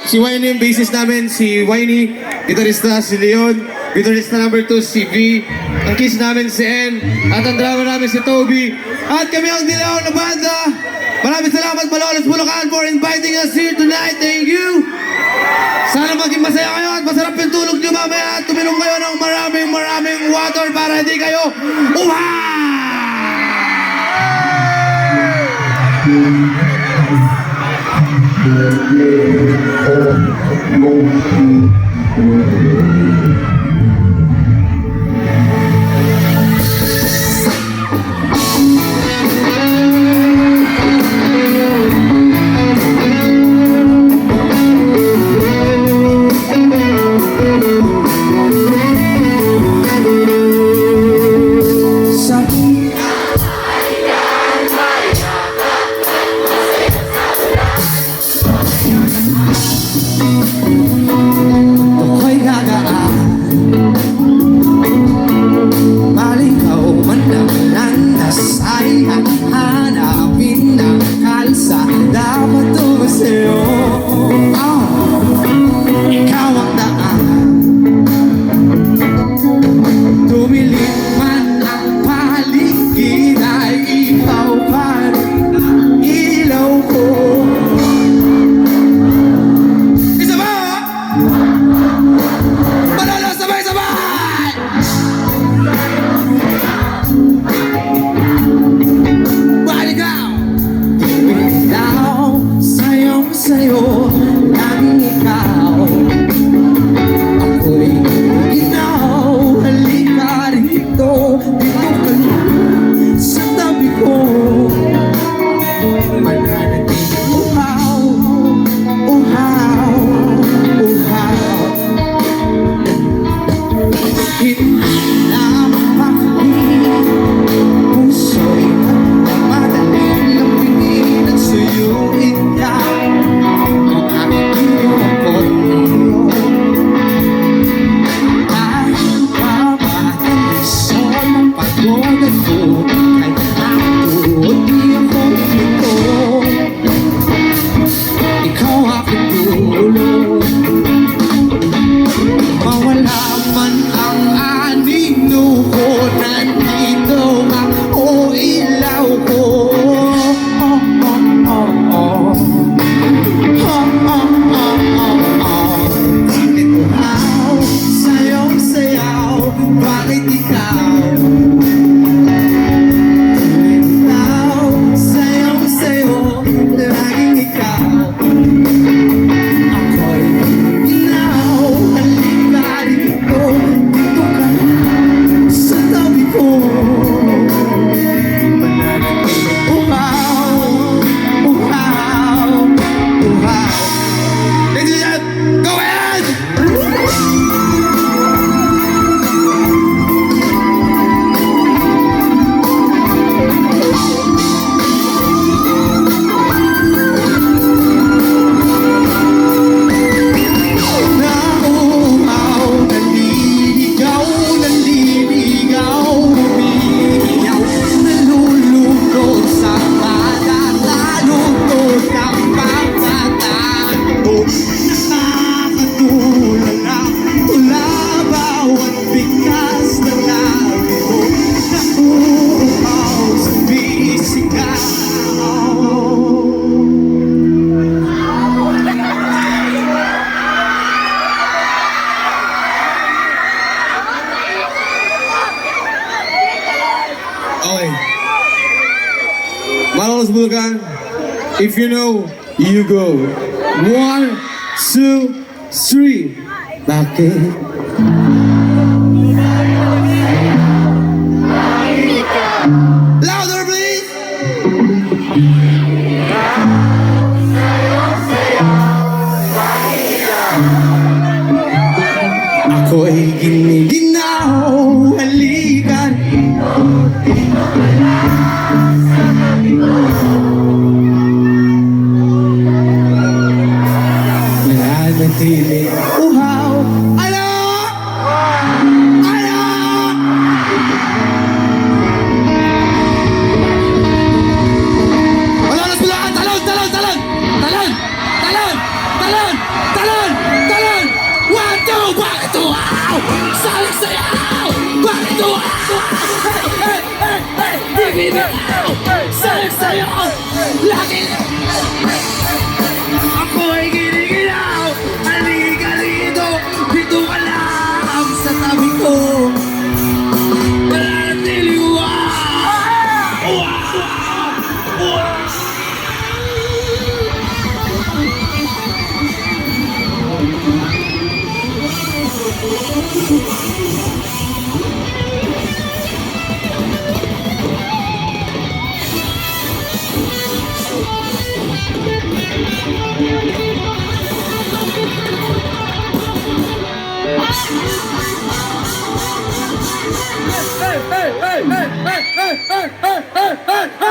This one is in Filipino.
Si Winey yung bassist namin, si Winey, gitarista si Leon, gitarista number 2 si V, ang keys namin si N, at ang drummer namin si Toby, at kami ang Dilaw na banda. Maraming salamat Malolos Bulacan for inviting us here tonight. Thank you! Sana maging masaya kayo at masarap yung tulog nyo mamaya at tuminom kayo ng maraming water para hindi kayo uha! Okay. Malolos Bulacan, if you know, you go. 1, 2, 3. Bakit? Louder, please! Ako'y giniginaw, halikan. Nananatili, uhaw. Ano? Ano? Malolos Bulacan, talon, talon, talon! Talon! Talon! Talon! Bakit wow? Saling sayaw! Bakit wow? Hey, hey, hey! Bibitaw! Saling sayaw! Lagi ako ay ginigilaw! Aligalito! Dito ka lang sa tabi ko! Mananatili wow! Wow! Hey, hey, hey, hey, hey, hey, hey, hey, hey, hey!